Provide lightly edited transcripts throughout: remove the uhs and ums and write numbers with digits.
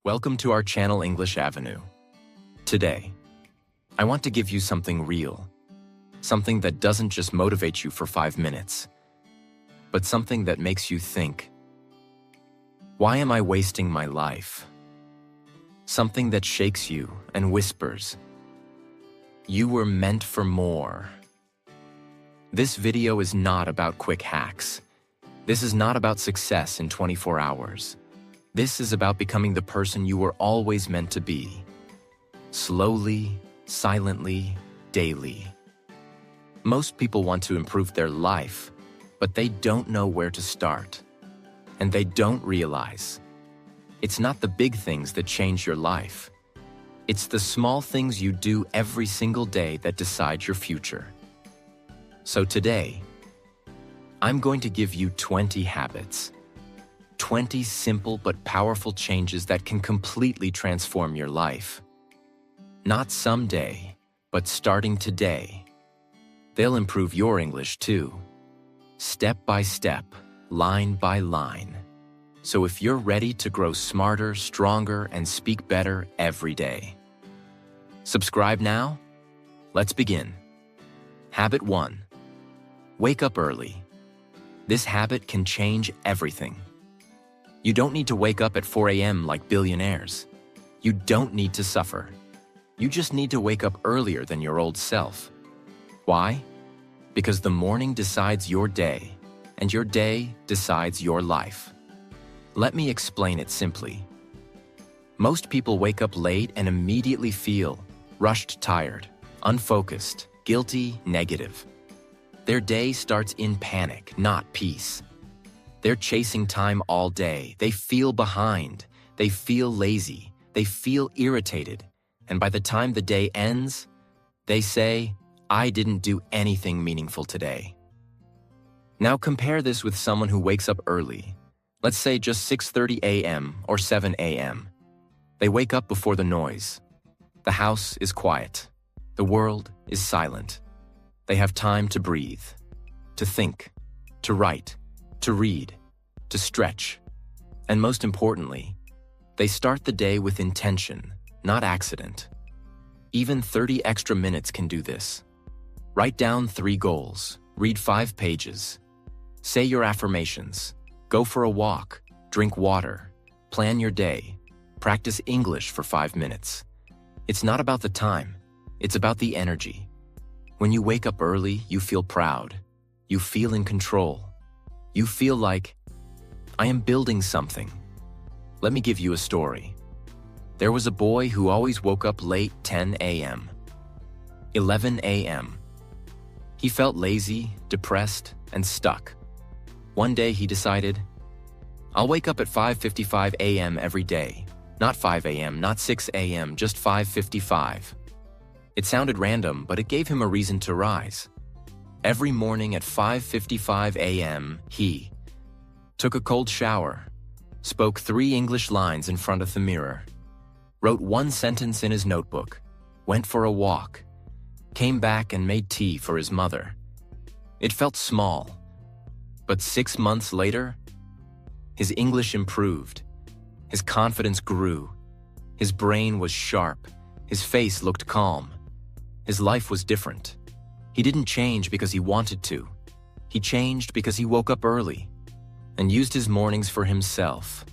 Welcome to our channel English Avenue. Today, I want to give you something real, something that doesn't just motivate you for 5 minutes, but something that makes you think, why am I wasting my life? Something that shakes you and whispers, you were meant for more. This video is not about quick hacks. This is not about success in 24 hours. This is about becoming the person you were always meant to be. Slowly, silently, daily. Most people want to improve their life, but they don't know where to start. And they don't realize it's not the big things that change your life. It's the small things you do every single day that decide your future. So today, I'm going to give you 20 habits. 20 simple but powerful changes that can completely transform your life. Not someday, but starting today. They'll improve your English too. Step by step, line by line. So if you're ready to grow smarter, stronger, and speak better every day. Subscribe now? Let's begin. Habit 1. Wake up early. This habit can change everything. You don't need to wake up at 4 a.m. like billionaires. You don't need to suffer. You just need to wake up earlier than your old self. Why? Because the morning decides your day, and your day decides your life. Let me explain it simply. Most people wake up late and immediately feel rushed, tired, unfocused, guilty, negative. Their day starts in panic, not peace. They're chasing time all day. They feel behind. They feel lazy. They feel irritated. And by the time the day ends, they say, I didn't do anything meaningful today. Now compare this with someone who wakes up early. Let's say just 6:30 a.m. or 7 a.m. They wake up before the noise. The house is quiet. The world is silent. They have time to breathe, to think, to write, to read, to stretch, and most importantly, they start the day with intention, not accident. Even 30 extra minutes can do this. Write down 3 goals, read 5 pages, say your affirmations, go for a walk, drink water, plan your day, practice English for 5 minutes. It's not about the time, it's about the energy. When you wake up early, you feel proud, you feel in control. You feel like, I am building something. Let me give you a story. There was a boy who always woke up late 10 a.m., 11 a.m. He felt lazy, depressed, and stuck. One day he decided, I'll wake up at 5:55 a.m. every day. Not 5 a.m., not 6 a.m., just 5:55. It sounded random, but it gave him a reason to rise. Every morning at 5:55 a.m., he took a cold shower, spoke 3 English lines in front of the mirror, wrote 1 sentence in his notebook, went for a walk, came back and made tea for his mother. It felt small, but 6 months later, his English improved, his confidence grew, his brain was sharp, his face looked calm, his life was different. He didn't change because he wanted to. He changed because he woke up early and used his mornings for himself.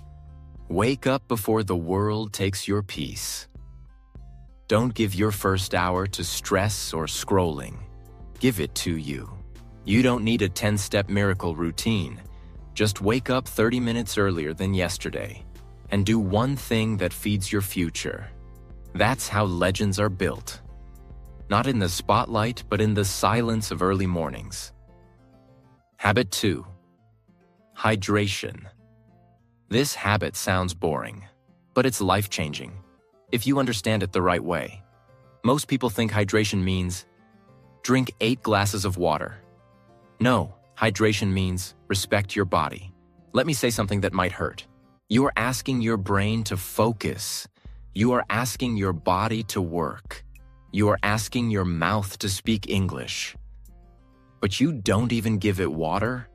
Wake up before the world takes your peace. Don't give your first hour to stress or scrolling. Give it to you. You don't need a 10-step miracle routine. Just wake up 30 minutes earlier than yesterday and do one thing that feeds your future. That's how legends are built. Not in the spotlight, but in the silence of early mornings. Habit 2. Hydration. This habit sounds boring, but it's life-changing if you understand it the right way. Most people think hydration means drink 8 glasses of water. No, hydration means respect your body. Let me say something that might hurt. You are asking your brain to focus. You are asking your body to work. You are asking your mouth to speak English. But you don't even give it water?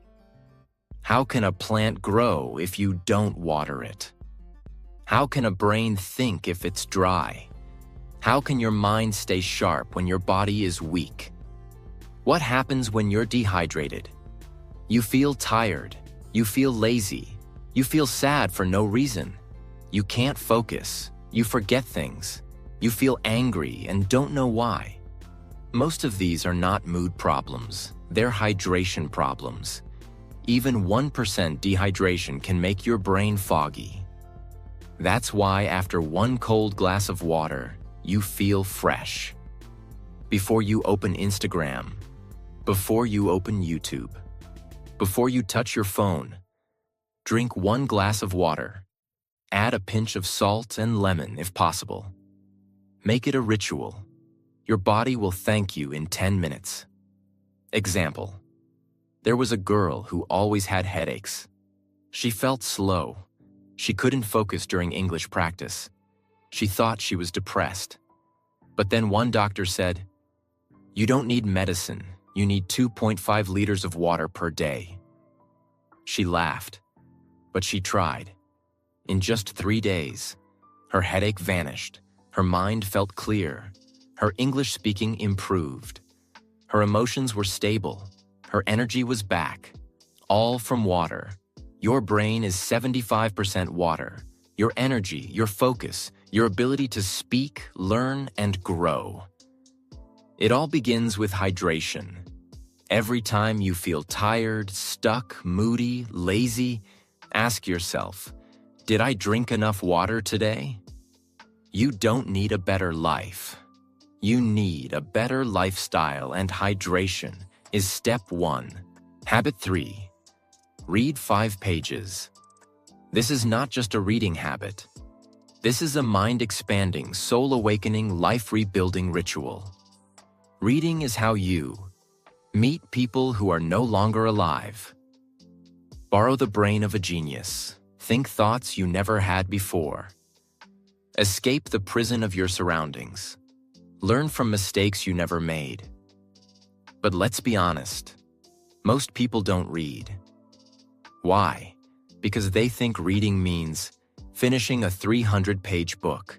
How can a plant grow if you don't water it? How can a brain think if it's dry? How can your mind stay sharp when your body is weak? What happens when you're dehydrated? You feel tired. You feel lazy. You feel sad for no reason. You can't focus. You forget things. You feel angry and don't know why. Most of these are not mood problems. They're hydration problems. Even 1% dehydration can make your brain foggy. That's why after one cold glass of water, you feel fresh. Before you open Instagram, before you open YouTube, before you touch your phone, drink 1 glass of water. Add a pinch of salt and lemon if possible. Make it a ritual. Your body will thank you in 10 minutes. Example: there was a girl who always had headaches. She felt slow. She couldn't focus during English practice. She thought she was depressed. But then one doctor said, "You don't need medicine. You need 2.5 liters of water per day." She laughed, but she tried. In just 3 days, her headache vanished. Her mind felt clear. Her English speaking improved. Her emotions were stable. Her energy was back. All from water. Your brain is 75% water. Your energy, your focus, your ability to speak, learn, and grow. It all begins with hydration. Every time you feel tired, stuck, moody, lazy, ask yourself, did I drink enough water today? You don't need a better life. You need a better lifestyle, and hydration is step 1. Habit 3. Read 5 pages. This is not just a reading habit. This is a mind-expanding, soul-awakening, life-rebuilding ritual. Reading is how you meet people who are no longer alive. Borrow the brain of a genius. Think thoughts you never had before. Escape the prison of your surroundings. Learn from mistakes you never made. But let's be honest, most people don't read. Why? Because they think reading means finishing a 300-page book,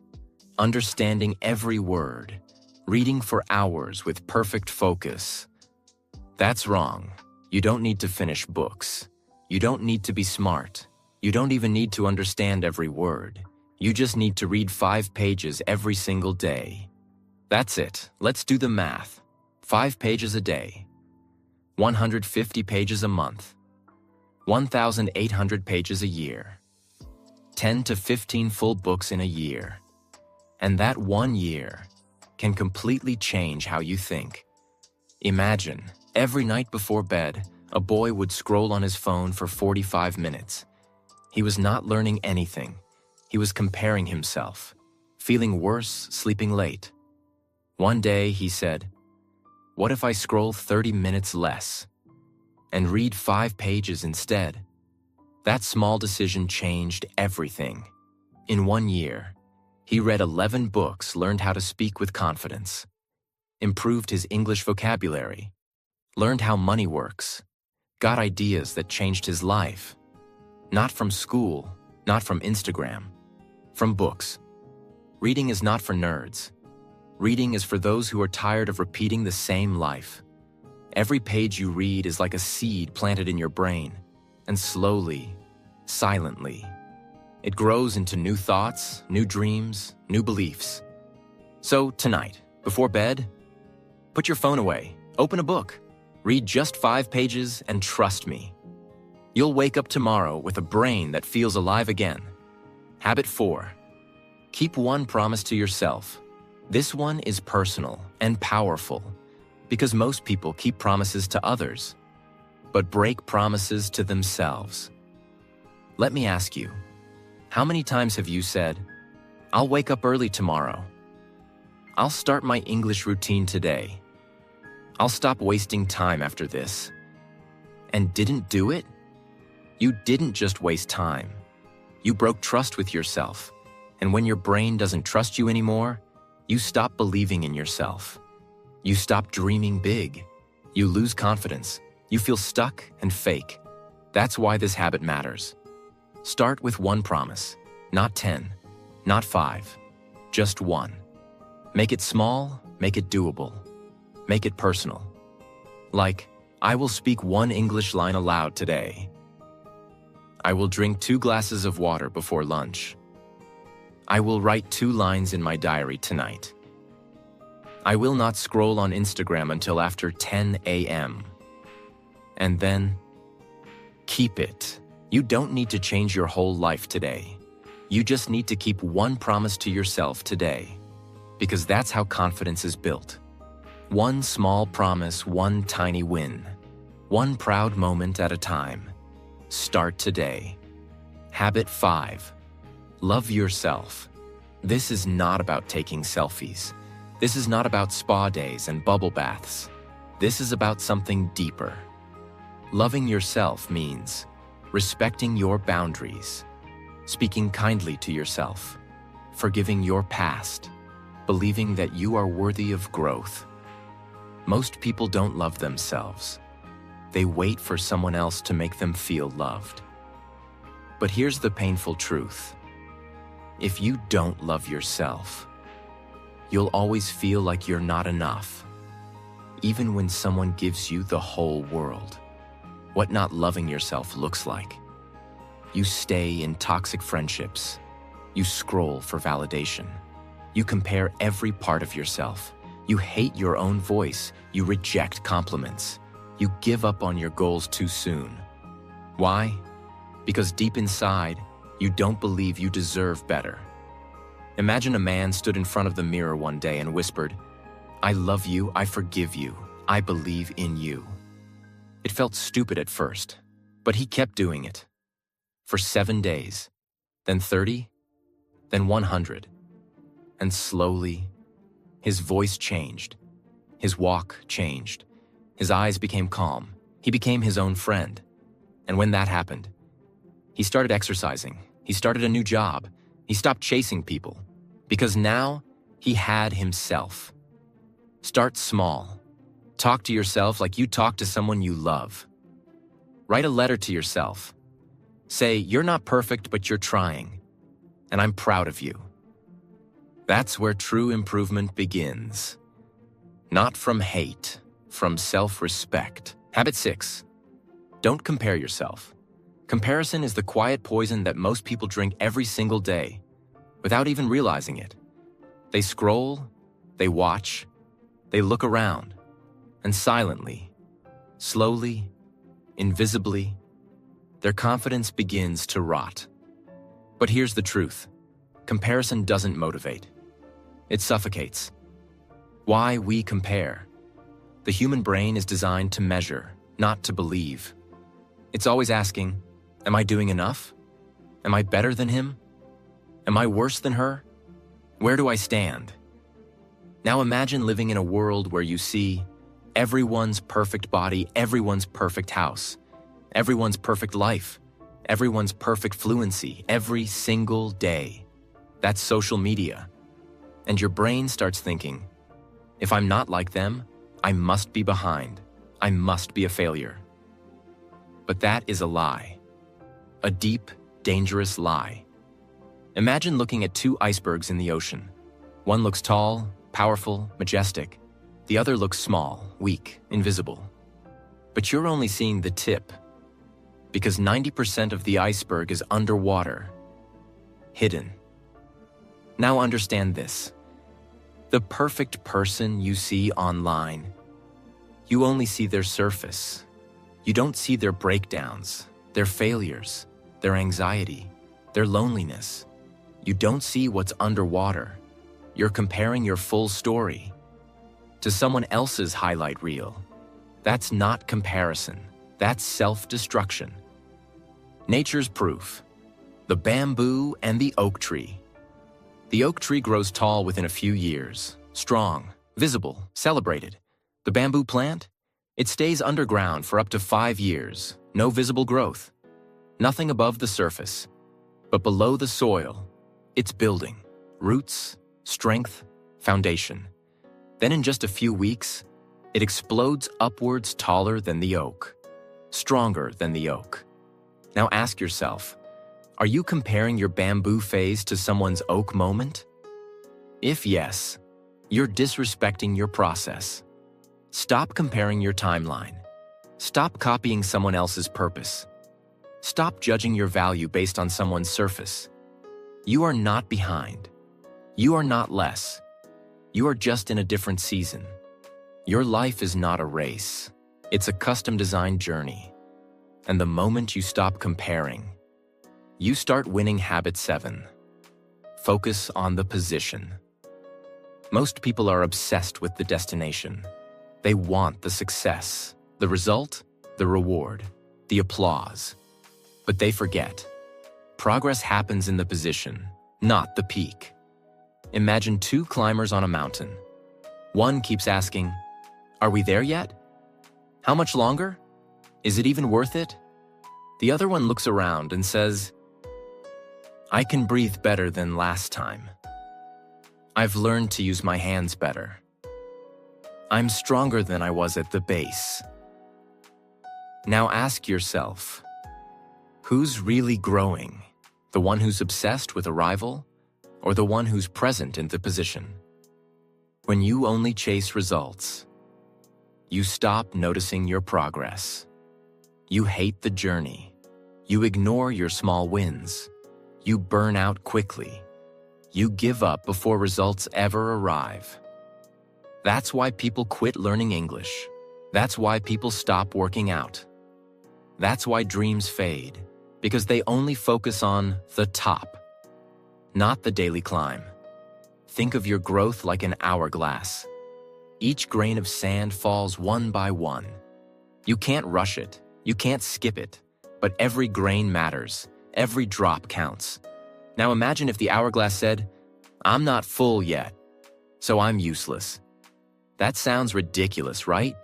understanding every word, reading for hours with perfect focus. That's wrong. You don't need to finish books. You don't need to be smart. You don't even need to understand every word. You just need to read 5 pages every single day. That's it. Let's do the math. 5 pages a day. 150 pages a month. 1,800 pages a year. 10 to 15 full books in a year. And that 1 year can completely change how you think. Imagine, every night before bed, a boy would scroll on his phone for 45 minutes. He was not learning anything. He was comparing himself, feeling worse, sleeping late. One day he said, "What if I scroll 30 minutes less and read 5 pages instead?" That small decision changed everything. In 1 year, he read 11 books, learned how to speak with confidence, improved his English vocabulary, learned how money works, got ideas that changed his life. Not from school, not from Instagram, from books. Reading is not for nerds. Reading is for those who are tired of repeating the same life. Every page you read is like a seed planted in your brain, and slowly, silently, it grows into new thoughts, new dreams, new beliefs. So tonight, before bed, put your phone away, open a book, read just 5 pages, and trust me, you'll wake up tomorrow with a brain that feels alive again. Habit 4. Keep one promise to yourself. This one is personal and powerful because most people keep promises to others, but break promises to themselves. Let me ask you, how many times have you said, "I'll wake up early tomorrow. I'll start my English routine today. I'll stop wasting time after this," and didn't do it? You didn't just waste time. You broke trust with yourself. And when your brain doesn't trust you anymore, you stop believing in yourself. You stop dreaming big. You lose confidence. You feel stuck and fake. That's why this habit matters. Start with one promise. Not 10, not 5, just 1. Make it small, make it doable. Make it personal. Like, I will speak 1 English line aloud today. I will drink 2 glasses of water before lunch. I will write 2 lines in my diary tonight. I will not scroll on Instagram until after 10 a.m. And then, keep it. You don't need to change your whole life today. You just need to keep 1 promise to yourself today, because that's how confidence is built. 1 small promise, 1 tiny win. 1 proud moment at a time. Start today. Habit 5. Love yourself. This is not about taking selfies. This is not about spa days and bubble baths. This is about something deeper. Loving yourself means respecting your boundaries, speaking kindly to yourself, forgiving your past, believing that you are worthy of growth. Most people don't love themselves. They wait for someone else to make them feel loved. But here's the painful truth. If you don't love yourself, you'll always feel like you're not enough, even when someone gives you the whole world. What not loving yourself looks like. You stay in toxic friendships. You scroll for validation. You compare every part of yourself. You hate your own voice. You reject compliments. You give up on your goals too soon. Why? Because deep inside, you don't believe you deserve better. Imagine a man stood in front of the mirror one day and whispered, "I love you, I forgive you, I believe in you." It felt stupid at first, but he kept doing it. For 7 days, then 30, then 100. And slowly, his voice changed. His walk changed. His eyes became calm. He became his own friend. And when that happened, he started exercising. He started a new job. He stopped chasing people. Because now, he had himself. Start small. Talk to yourself like you talk to someone you love. Write a letter to yourself. Say, "You're not perfect, but you're trying. And I'm proud of you." That's where true improvement begins. Not from hate, from self-respect. Habit 6. Don't compare yourself. Comparison is the quiet poison that most people drink every single day, without even realizing it. They scroll, they watch, they look around, and silently, slowly, invisibly, their confidence begins to rot. But here's the truth. Comparison doesn't motivate. It suffocates. Why we compare? The human brain is designed to measure, not to believe. It's always asking, am I doing enough? Am I better than him? Am I worse than her? Where do I stand? Now imagine living in a world where you see everyone's perfect body, everyone's perfect house, everyone's perfect life, everyone's perfect fluency every single day. That's social media. And your brain starts thinking, if I'm not like them, I must be behind. I must be a failure. But that is a lie. A deep, dangerous lie. Imagine looking at 2 icebergs in the ocean. One looks tall, powerful, majestic. The other looks small, weak, invisible. But you're only seeing the tip, because 90% of the iceberg is underwater, hidden. Now understand this. The perfect person you see online, you only see their surface. You don't see their breakdowns, their failures, their anxiety, their loneliness. You don't see what's underwater. You're comparing your full story to someone else's highlight reel. That's not comparison. That's self-destruction. Nature's proof. The bamboo and the oak tree. The oak tree grows tall within a few years, strong, visible, celebrated. The bamboo plant? It stays underground for up to 5 years, no visible growth. Nothing above the surface. But below the soil, it's building. Roots, strength, foundation. Then in just a few weeks, it explodes upwards taller than the oak, stronger than the oak. Now ask yourself, Are you comparing your bamboo phase to someone's oak moment? If yes, you're disrespecting your process. Stop comparing your timeline. Stop copying someone else's purpose. Stop judging your value based on someone's surface. You are not behind. You are not less. You are just in a different season. Your life is not a race. It's a custom-designed journey. And the moment you stop comparing, you start winning habit 7. Focus on the position. Most people are obsessed with the destination. They want the success, the result, the reward, the applause. But they forget. Progress happens in the position, not the peak. Imagine 2 climbers on a mountain. One keeps asking, "Are we there yet? How much longer? Is it even worth it?" The other one looks around and says, "I can breathe better than last time. I've learned to use my hands better. I'm stronger than I was at the base." Now ask yourself, who's really growing? The one who's obsessed with arrival, or the one who's present in the position? When you only chase results, you stop noticing your progress. You hate the journey. You ignore your small wins. You burn out quickly. You give up before results ever arrive. That's why people quit learning English. That's why people stop working out. That's why dreams fade, because they only focus on the top, not the daily climb. Think of your growth like an hourglass. Each grain of sand falls one by one. You can't rush it, you can't skip it, but every grain matters, every drop counts. Now imagine if the hourglass said, "I'm not full yet, so I'm useless." That sounds ridiculous, right?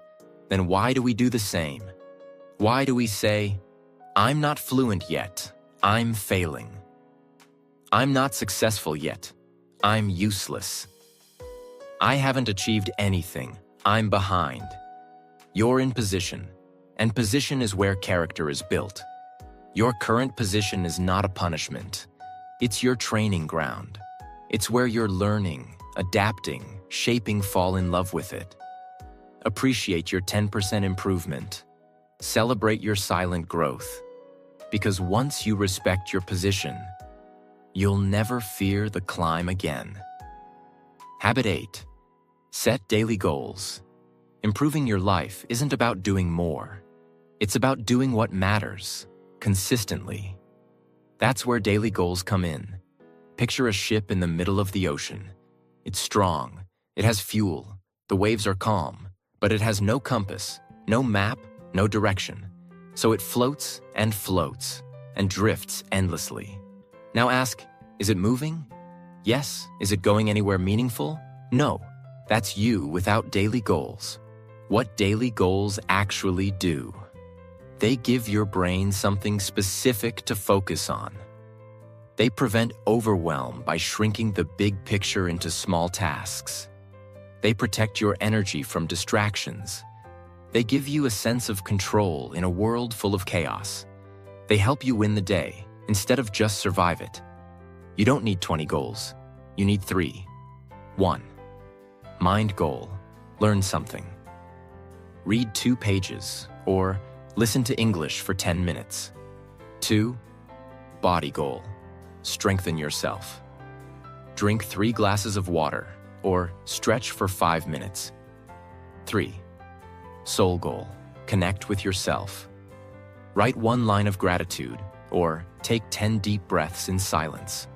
Then why do we do the same? Why do we say, "I'm not fluent yet, I'm failing. I'm not successful yet, I'm useless. I haven't achieved anything, I'm behind"? You're in position, and position is where character is built. Your current position is not a punishment. It's your training ground. It's where you're learning, adapting, shaping, fall in love with it. Appreciate your 10% improvement. Celebrate your silent growth. Because once you respect your position, you'll never fear the climb again. Habit 8. Set daily goals. Improving your life isn't about doing more. It's about doing what matters, consistently. That's where daily goals come in. Picture a ship in the middle of the ocean. It's strong, it has fuel, the waves are calm, but it has no compass, no map, no direction. So it floats and drifts endlessly. Now ask, is it moving? Yes. Is it going anywhere meaningful? No. That's you without daily goals. What daily goals actually do? They give your brain something specific to focus on. They prevent overwhelm by shrinking the big picture into small tasks. They protect your energy from distractions. They give you a sense of control in a world full of chaos. They help you win the day instead of just survive it. You don't need 20 goals. You need 3. 1. Mind goal. Learn something. Read 2 pages or listen to English for 10 minutes. 2. Body goal. Strengthen yourself. Drink 3 glasses of water or stretch for 5 minutes. 3. Soul goal. Connect with yourself. Write 1 line of gratitude or take 10 deep breaths in silence.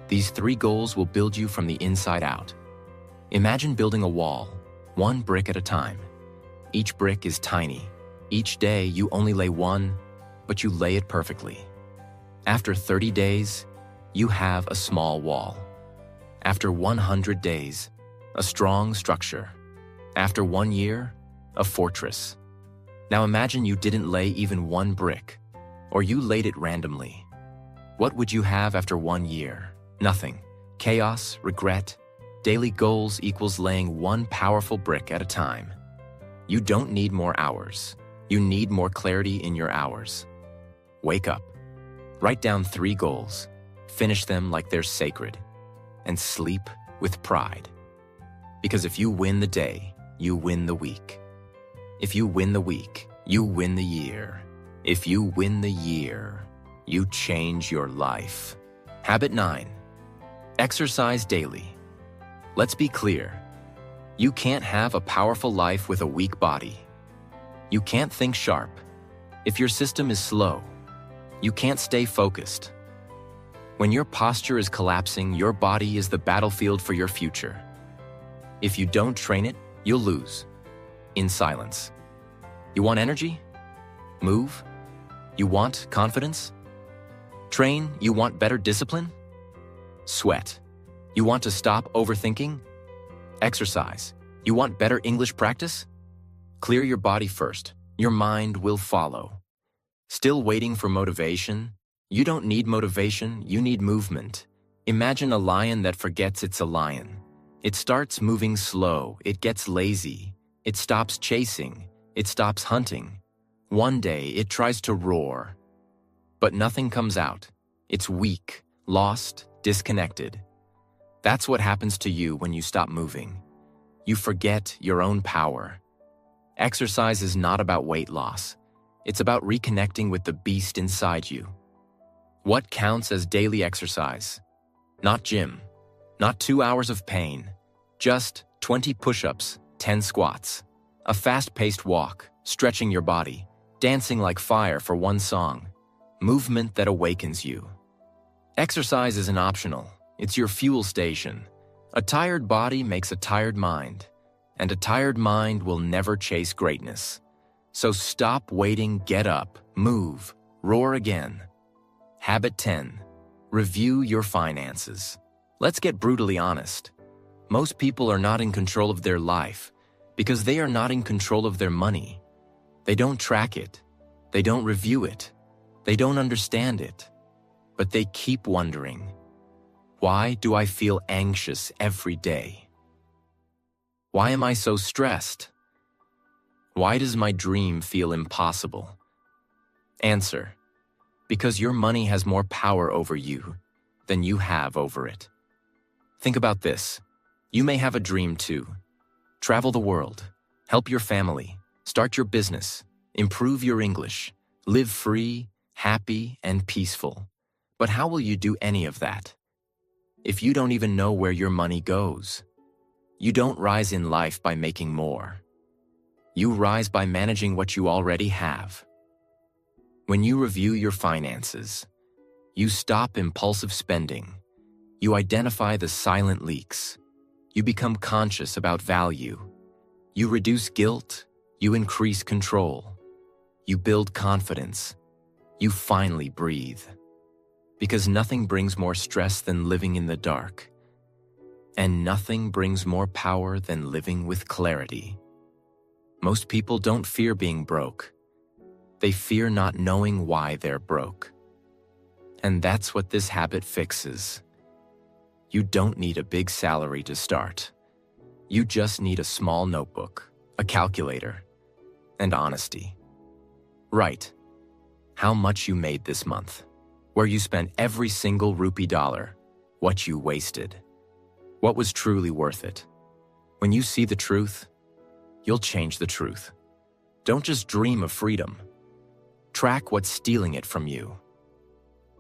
These 3 goals will build you from the inside out. Imagine building a wall, 1 brick at a time. Each brick is tiny. Each day you only lay 1, but you lay it perfectly. After 30 days, you have a small wall. After 100 days, a strong structure. After 1 year, a fortress. Now imagine you didn't lay even 1 brick, or you laid it randomly. What would you have after 1 year? Nothing. Chaos, regret. Daily goals equals laying 1 powerful brick at a time. You don't need more hours. You need more clarity in your hours. Wake up. Write down 3 goals, finish them like they're sacred, and sleep with pride. Because if you win the day, you win the week. If you win the week, you win the year. If you win the year, you change your life. Habit 9. Exercise daily. Let's be clear. You can't have a powerful life with a weak body. You can't think sharp if your system is slow. You can't stay focused. When your posture is collapsing, your body is the battlefield for your future. If you don't train it, you'll lose. In silence. You want energy? Move. You want confidence? Train. You want better discipline? Sweat. You want to stop overthinking? Exercise. You want better English practice? Clear your body first. Your mind will follow. Still waiting for motivation? You don't need motivation, you need movement. Imagine a lion that forgets it's a lion. It starts moving slow, it gets lazy, it stops chasing, it stops hunting. One day it tries to roar, but nothing comes out. It's weak, lost, disconnected. That's what happens to you when you stop moving. You forget your own power. Exercise is not about weight loss. It's about reconnecting with the beast inside you. What counts as daily exercise? Not gym, not 2 hours of pain, just 20 push-ups, 10 squats, a fast-paced walk, stretching your body, dancing like fire for one song, movement that awakens you. Exercise isn't optional, it's your fuel station. A tired body makes a tired mind, and a tired mind will never chase greatness. So stop waiting, get up, move, roar again. Habit 10. Review your finances. Let's get brutally honest. Most people are not in control of their life because they are not in control of their money. They don't track it. They don't review it. They don't understand it. But they keep wondering, why do I feel anxious every day? Why am I so stressed? Why does my dream feel impossible? Answer: because your money has more power over you than you have over it. Think about this. You may have a dream too. Travel the world, help your family, start your business, improve your English, live free, happy, and peaceful. But how will you do any of that if you don't even know where your money goes? You don't rise in life by making more. You rise by managing what you already have. When you review your finances, you stop impulsive spending. You identify the silent leaks. You become conscious about value. You reduce guilt. You increase control. You build confidence. You finally breathe. Because nothing brings more stress than living in the dark. And nothing brings more power than living with clarity. Most people don't fear being broke. They fear not knowing why they're broke. And that's what this habit fixes. You don't need a big salary to start. You just need a small notebook, a calculator, and honesty. Write how much you made this month, where you spent every single rupee dollar, what you wasted, what was truly worth it. When you see the truth, you'll change the truth. Don't just dream of freedom. Track what's stealing it from you.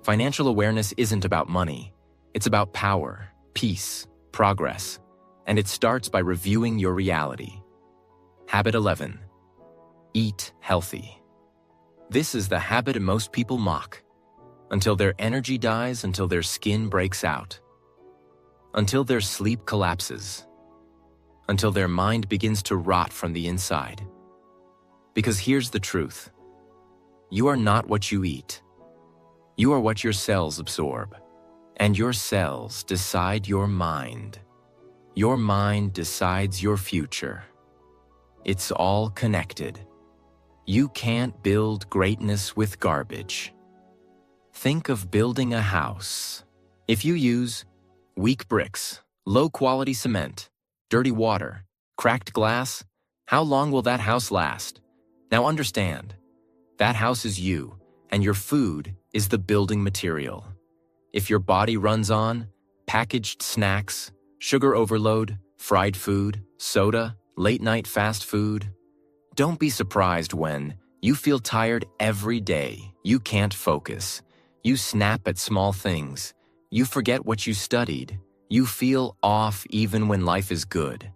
Financial awareness isn't about money. It's about power, peace, progress, and it starts by reviewing your reality. Habit 11. Eat healthy. This is the habit most people mock, until their energy dies, until their skin breaks out, until their sleep collapses, until their mind begins to rot from the inside. Because here's the truth. You are not what you eat. You are what your cells absorb. And your cells decide your mind. Your mind decides your future. It's all connected. You can't build greatness with garbage. Think of building a house. If you use weak bricks, low-quality cement, dirty water, cracked glass, how long will that house last? Now understand, that house is you, and your food is the building material. If your body runs on packaged snacks, sugar overload, fried food, soda, late-night fast food, don't be surprised when you feel tired every day, you can't focus, you snap at small things, you forget what you studied, you feel off even when life is good.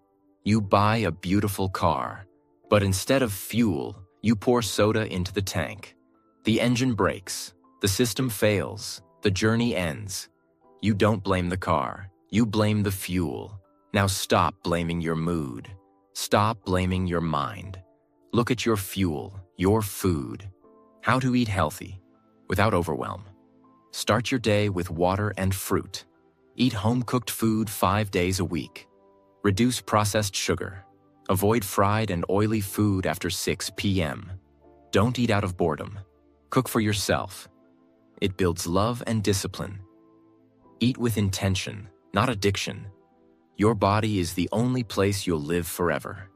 You buy a beautiful car, but instead of fuel, you pour soda into the tank. The engine breaks, the system fails, the journey ends. You don't blame the car, you blame the fuel. Now stop blaming your mood. Stop blaming your mind. Look at your fuel, your food. How to eat healthy, without overwhelm. Start your day with water and fruit. Eat home-cooked food 5 days a week. Reduce processed sugar. Avoid fried and oily food after 6 p.m. Don't eat out of boredom. Cook for yourself. It builds love and discipline. Eat with intention, not addiction. Your body is the only place you'll live forever.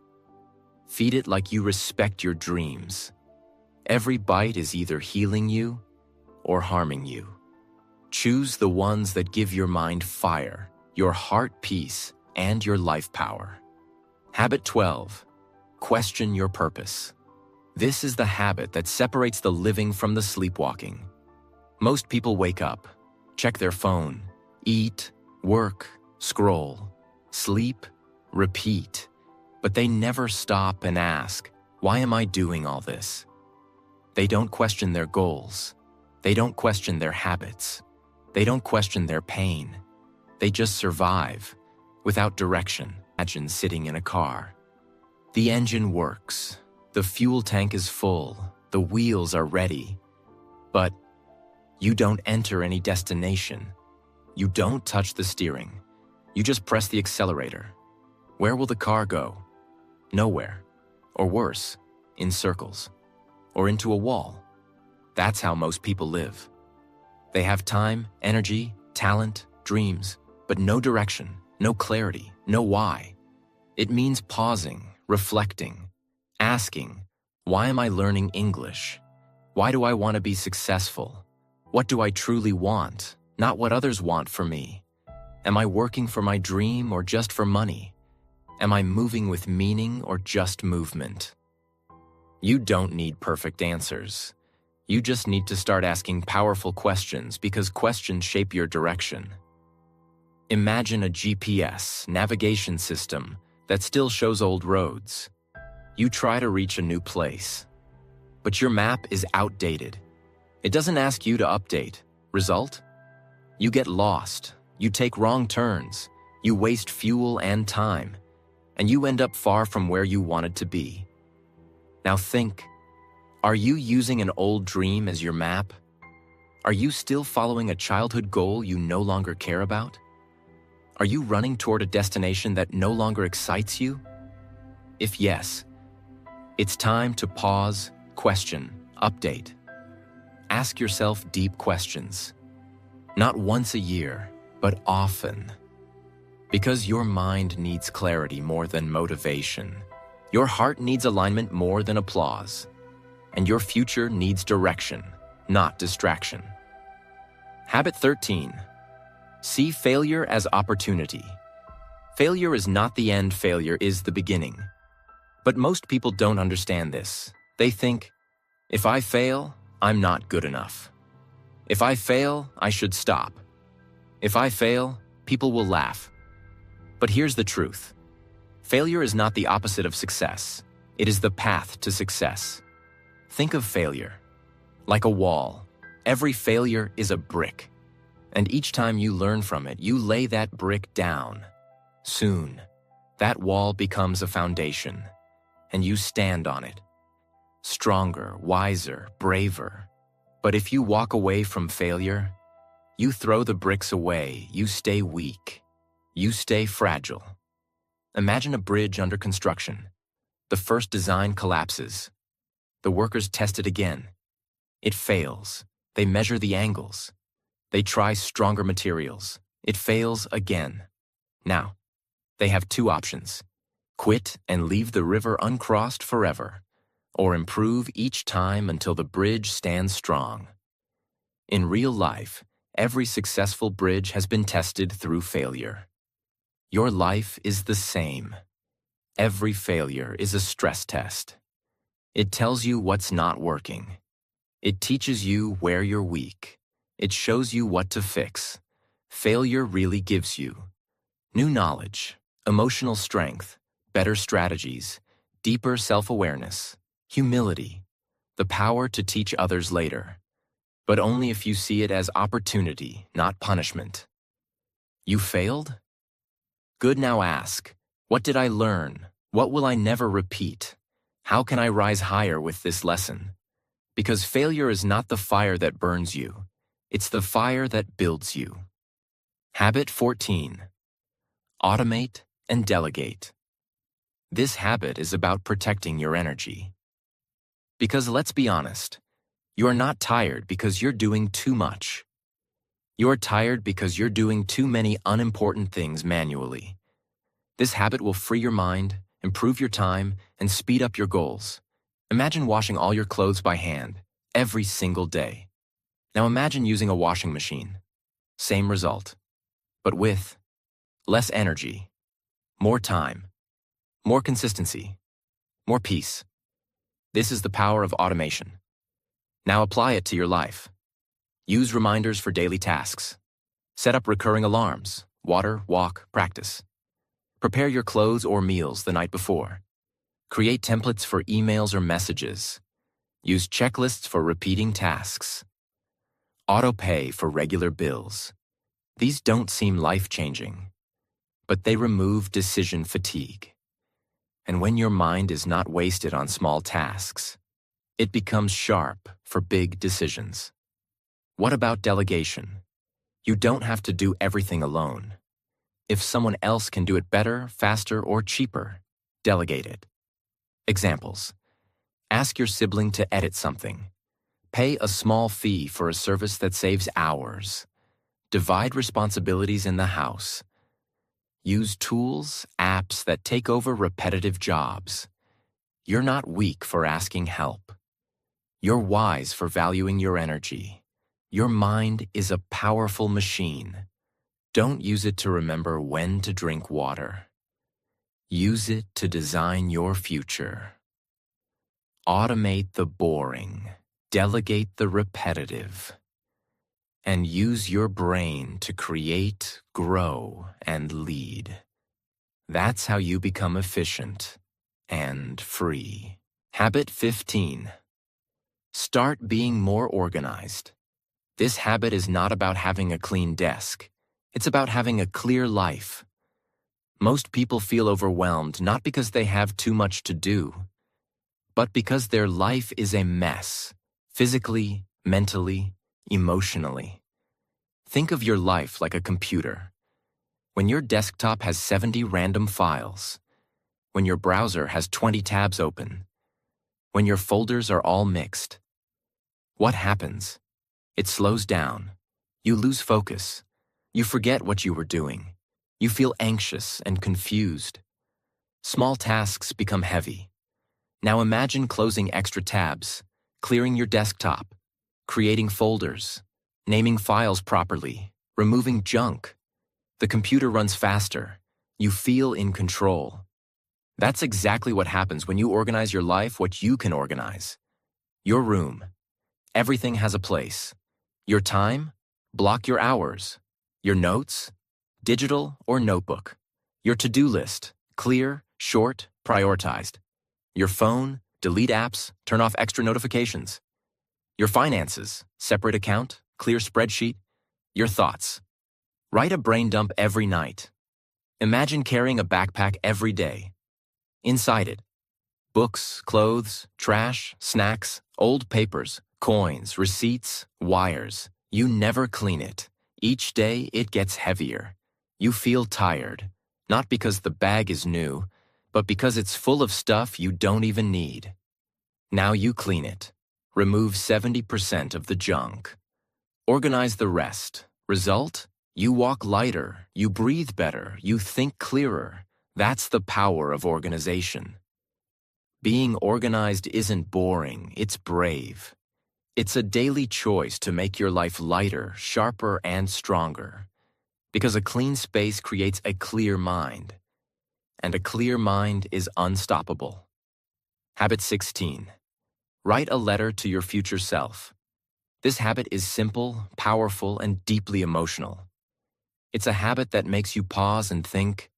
Feed it like you respect your dreams. Every bite is either healing you or harming you. Choose the ones that give your mind fire, your heart peace, and your life power. Habit 12. Question your purpose. This is the habit that separates the living from the sleepwalking. Most people wake up, check their phone, eat, work, scroll, sleep, repeat, but they never stop and ask, why am I doing all this? They don't question their goals. They don't question their habits. They don't question their pain. They just survive, without direction. Imagine sitting in a car. The engine works, the fuel tank is full, the wheels are ready, but you don't enter any destination. You don't touch the steering. You just press the accelerator. Where will the car go? Nowhere. Or worse, in circles. Or into a wall. That's how most people live. They have time, energy, talent, dreams, but no direction, no clarity, no why. It means pausing, reflecting, asking, why am I learning English? Why do I want to be successful? What do I truly want, not what others want for me? Am I working for my dream or just for money? Am I moving with meaning or just movement? You don't need perfect answers. You just need to start asking powerful questions because questions shape your direction. Imagine a GPS navigation system that still shows old roads. You try to reach a new place, but your map is outdated. It doesn't ask you to update. Result? You get lost, you take wrong turns, you waste fuel and time, and you end up far from where you wanted to be. Now think, are you using an old dream as your map? Are you still following a childhood goal you no longer care about? Are you running toward a destination that no longer excites you? If yes, it's time to pause, question, update. Ask yourself deep questions. Not once a year, but often. Because your mind needs clarity more than motivation. Your heart needs alignment more than applause. And your future needs direction, not distraction. Habit 13. See failure as opportunity. Failure is not the end, failure is the beginning. But most people don't understand this. They think, if I fail, I'm not good enough. If I fail, I should stop. If I fail, people will laugh. But here's the truth. Failure is not the opposite of success. It is the path to success. Think of failure like a wall. Every failure is a brick. And each time you learn from it, you lay that brick down. Soon, that wall becomes a foundation, and you stand on it. Stronger, wiser, braver. But if you walk away from failure, you throw the bricks away, you stay weak. You stay fragile. Imagine a bridge under construction. The first design collapses. The workers test it again. It fails. They measure the angles. They try stronger materials. It fails again. Now, they have two options. Quit and leave the river uncrossed forever, or improve each time until the bridge stands strong. In real life, every successful bridge has been tested through failure. Your life is the same. Every failure is a stress test. It tells you what's not working. It teaches you where you're weak. It shows you what to fix. Failure really gives you new knowledge, emotional strength, better strategies, deeper self-awareness, humility, the power to teach others later, but only if you see it as opportunity, not punishment. You failed? Good, now ask, what did I learn? What will I never repeat? How can I rise higher with this lesson? Because failure is not the fire that burns you. It's the fire that builds you. Habit 14. Automate and delegate. This habit is about protecting your energy. Because let's be honest, you are not tired because you're doing too much. You are tired because you're doing too many unimportant things manually. This habit will free your mind, improve your time, and speed up your goals. Imagine washing all your clothes by hand, every single day. Now imagine using a washing machine. Same result, but with less energy, more time, more consistency, more peace. This is the power of automation. Now apply it to your life. Use reminders for daily tasks. Set up recurring alarms, water, walk, practice. Prepare your clothes or meals the night before. Create templates for emails or messages. Use checklists for repeating tasks. Auto-pay for regular bills. These don't seem life-changing, but they remove decision fatigue. And when your mind is not wasted on small tasks, it becomes sharp for big decisions. What about delegation? You don't have to do everything alone. If someone else can do it better, faster, or cheaper, delegate it. Examples. Ask your sibling to edit something. Pay a small fee for a service that saves hours. Divide responsibilities in the house. Use tools, apps that take over repetitive jobs. You're not weak for asking help. You're wise for valuing your energy. Your mind is a powerful machine. Don't use it to remember when to drink water. Use it to design your future. Automate the boring. Delegate the repetitive. And use your brain to create, grow, and lead. That's how you become efficient and free. Habit 15. Start being more organized. This habit is not about having a clean desk. It's about having a clear life. Most people feel overwhelmed not because they have too much to do, but because their life is a mess, physically, mentally, emotionally. Think of your life like a computer. When your desktop has 70 random files, when your browser has 20 tabs open, when your folders are all mixed, what happens? It slows down. You lose focus. You forget what you were doing. You feel anxious and confused. Small tasks become heavy. Now imagine closing extra tabs, clearing your desktop, creating folders, naming files properly, removing junk. The computer runs faster. You feel in control. That's exactly what happens when you organize your life what you can organize. Your room. Everything has a place. Your time? Block your hours. Your notes? Digital or notebook. Your to-do list? Clear, short, prioritized. Your phone? Delete apps, turn off extra notifications. Your finances? Separate account, clear spreadsheet. Your thoughts? Write a brain dump every night. Imagine carrying a backpack every day. Inside it, books, clothes, trash, snacks, old papers, coins, receipts, wires. You never clean it. Each day it gets heavier. You feel tired, not because the bag is new, but because it's full of stuff you don't even need. Now you clean it. Remove 70% of the junk. Organize the rest. Result? You walk lighter, you breathe better, you think clearer. That's the power of organization. Being organized isn't boring, it's brave. It's a daily choice to make your life lighter, sharper, and stronger. Because a clean space creates a clear mind, and a clear mind is unstoppable. Habit 16. Write a letter to your future self. This habit is simple, powerful, and deeply emotional. It's a habit that makes you pause and think,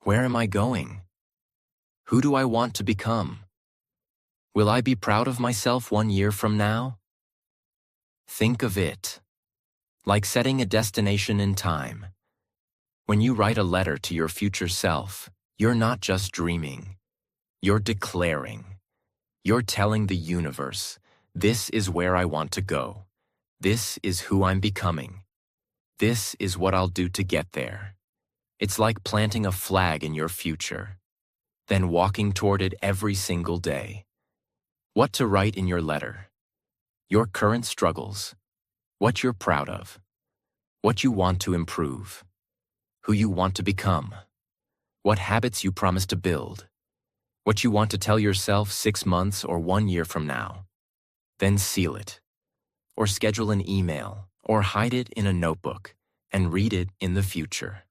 where am I going? Who do I want to become? Will I be proud of myself 1 year from now? Think of it like setting a destination in time. When you write a letter to your future self, you're not just dreaming. You're declaring. You're telling the universe, this is where I want to go. This is who I'm becoming. This is what I'll do to get there. It's like planting a flag in your future, then walking toward it every single day. What to write in your letter? Your current struggles, what you're proud of, what you want to improve, who you want to become, what habits you promise to build, what you want to tell yourself 6 months or 1 year from now. Then seal it, or schedule an email, or hide it in a notebook, and read it in the future.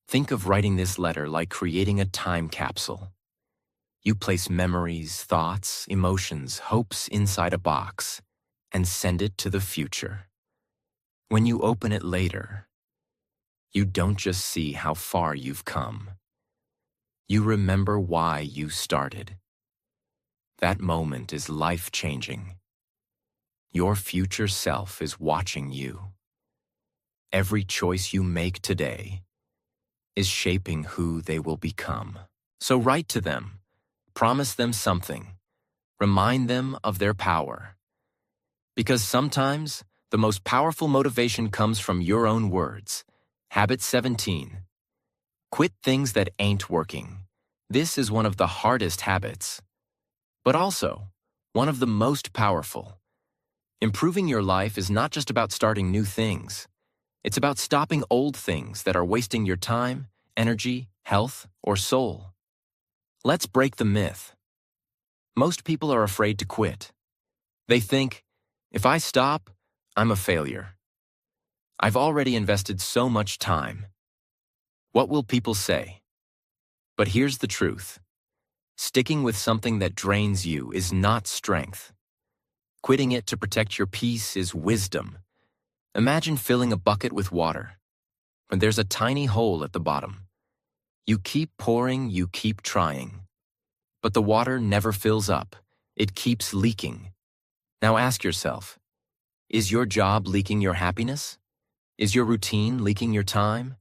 Think of writing this letter like creating a time capsule. You place memories, thoughts, emotions, hopes inside a box, and send it to the future. When you open it later, you don't just see how far you've come. You remember why you started. That moment is life-changing. Your future self is watching you. Every choice you make today is shaping who they will become. So write to them. Promise them something. Remind them of their power. Because sometimes, the most powerful motivation comes from your own words. Habit 17. Quit things that ain't working. This is one of the hardest habits, but also one of the most powerful. Improving your life is not just about starting new things. It's about stopping old things that are wasting your time, energy, health, or soul. Let's break the myth. Most people are afraid to quit. They think, if I stop, I'm a failure. I've already invested so much time. What will people say? But here's the truth. Sticking with something that drains you is not strength. Quitting it to protect your peace is wisdom. Imagine filling a bucket with water, but there's a tiny hole at the bottom. You keep pouring, you keep trying. But the water never fills up. It keeps leaking. Now ask yourself, is your job leaking your happiness? Is your routine leaking your time?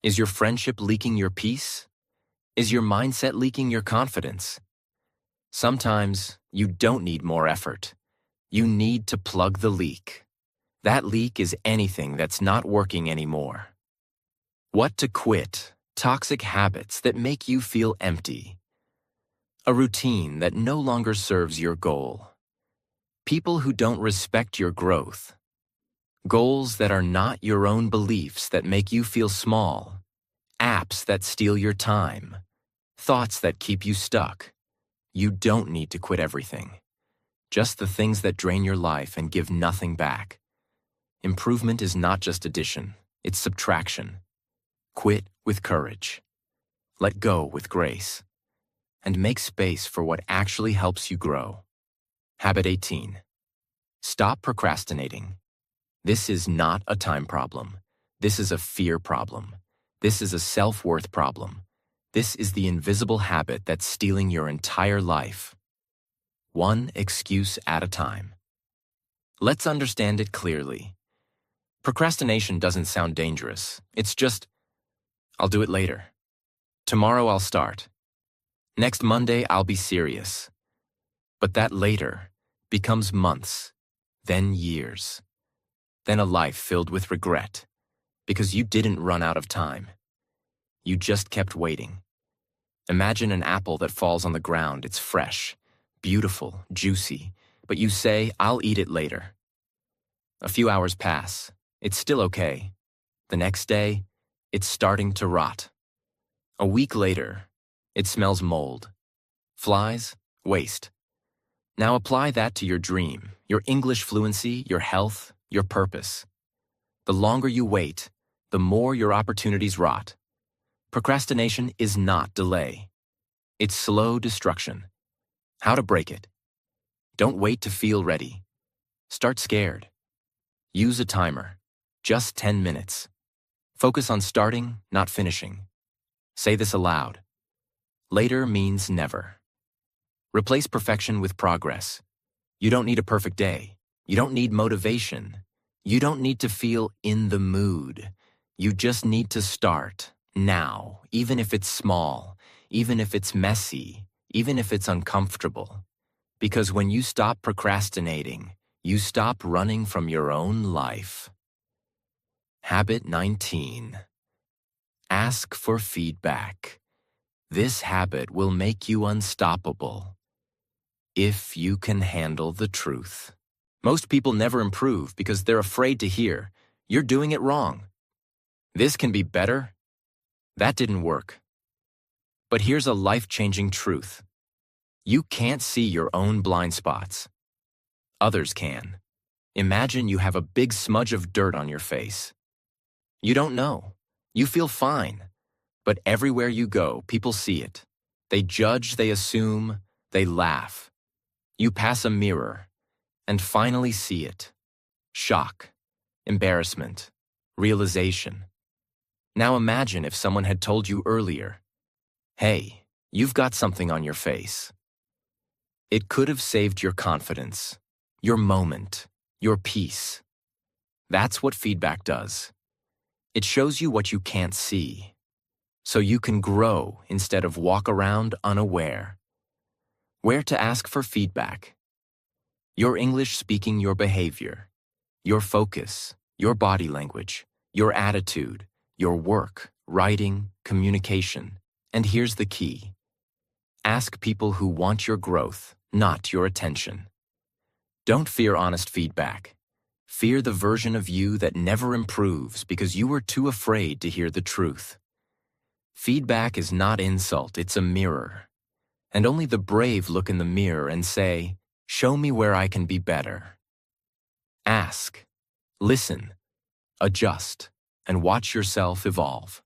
Is your friendship leaking your peace? Is your mindset leaking your confidence? Sometimes you don't need more effort. You need to plug the leak. That leak is anything that's not working anymore. What to quit? Toxic habits that make you feel empty. A routine that no longer serves your goal. People who don't respect your growth. Goals that are not your own beliefs that make you feel small. Apps that steal your time. Thoughts that keep you stuck. You don't need to quit everything. Just the things that drain your life and give nothing back. Improvement is not just addition, it's subtraction. Quit with courage. Let go with grace. And make space for what actually helps you grow. Habit 18. Stop procrastinating. This is not a time problem. This is a fear problem. This is a self-worth problem. This is the invisible habit that's stealing your entire life. One excuse at a time. Let's understand it clearly. Procrastination doesn't sound dangerous. It's just, I'll do it later. Tomorrow I'll start. Next Monday I'll be serious. But that later becomes months, then years, then a life filled with regret, because you didn't run out of time. You just kept waiting. Imagine an apple that falls on the ground. It's fresh, beautiful, juicy, but you say, I'll eat it later. A few hours pass. It's still okay. The next day, it's starting to rot. A week later, it smells mold. Flies, waste. Now apply that to your dream, your English fluency, your health, your purpose. The longer you wait, the more your opportunities rot. Procrastination is not delay. It's slow destruction. How to break it? Don't wait to feel ready. Start scared. Use a timer. Just 10 minutes. Focus on starting, not finishing. Say this aloud. Later means never. Replace perfection with progress. You don't need a perfect day. You don't need motivation. You don't need to feel in the mood. You just need to start now, even if it's small, even if it's messy, even if it's uncomfortable. Because when you stop procrastinating, you stop running from your own life. Habit 19. Ask for feedback. This habit will make you unstoppable if you can handle the truth. Most people never improve because they're afraid to hear, "You're doing it wrong. This can be better. That didn't work." But here's a life-changing truth. You can't see your own blind spots. Others can. Imagine you have a big smudge of dirt on your face. You don't know. You feel fine. But everywhere you go, people see it. They judge, they assume, they laugh. You pass a mirror and finally see it. Shock, embarrassment, realization. Now imagine if someone had told you earlier, "Hey, you've got something on your face." It could have saved your confidence, your moment, your peace. That's what feedback does. It shows you what you can't see, so you can grow instead of walk around unaware. Where to ask for feedback? Your English speaking, your behavior, your focus, your body language, your attitude, your work, writing, communication. And here's the key. Ask people who want your growth, not your attention. Don't fear honest feedback. Fear the version of you that never improves because you were too afraid to hear the truth. Feedback is not insult, it's a mirror. And only the brave look in the mirror and say, "Show me where I can be better." Ask, listen, adjust, and watch yourself evolve.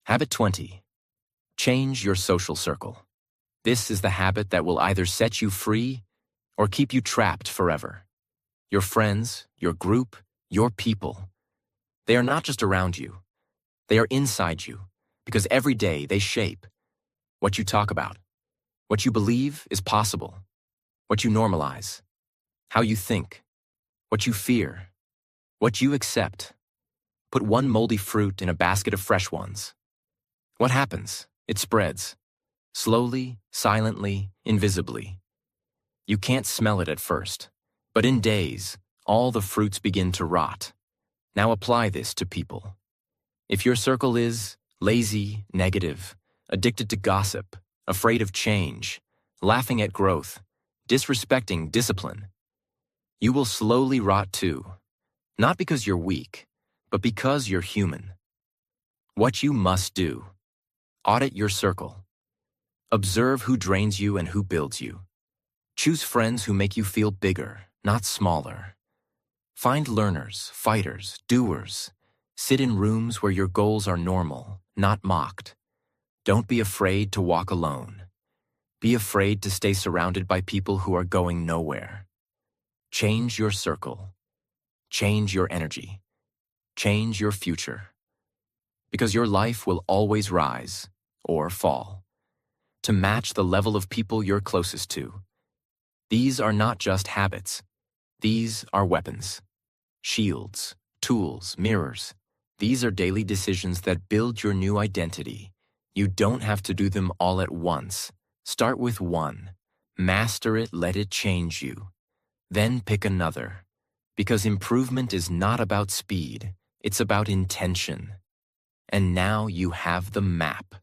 Habit 20. Change your social circle. This is the habit that will either set you free or keep you trapped forever. Your friends, your group, your people. They are not just around you. They are inside you because every day they shape what you talk about, what you believe is possible, what you normalize, how you think, what you fear, what you accept. Put one moldy fruit in a basket of fresh ones. What happens? It spreads. Slowly, silently, invisibly. You can't smell it at first, but in days, all the fruits begin to rot. Now apply this to people. If your circle is lazy, negative, addicted to gossip, afraid of change, laughing at growth, disrespecting discipline, you will slowly rot too. Not because you're weak, but because you're human. What you must do: audit your circle. Observe who drains you and who builds you. Choose friends who make you feel bigger, not smaller. Find learners, fighters, doers. Sit in rooms where your goals are normal, not mocked. Don't be afraid to walk alone. Be afraid to stay surrounded by people who are going nowhere. Change your circle. Change your energy. Change your future. Because your life will always rise, or fall, to match the level of people you're closest to. These are not just habits. These are weapons, shields, tools, mirrors. These are daily decisions that build your new identity. You don't have to do them all at once. Start with one. Master it, let it change you. Then pick another. Because improvement is not about speed, it's about intention. And now you have the map.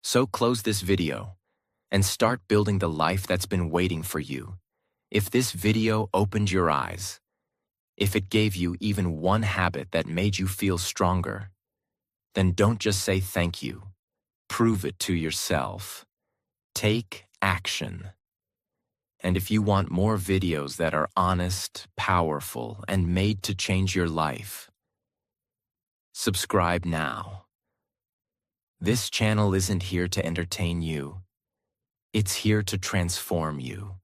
So close this video and start building the life that's been waiting for you. If this video opened your eyes, if it gave you even one habit that made you feel stronger, then don't just say thank you. Prove it to yourself. Take action. And if you want more videos that are honest, powerful, and made to change your life, subscribe now. This channel isn't here to entertain you. It's here to transform you.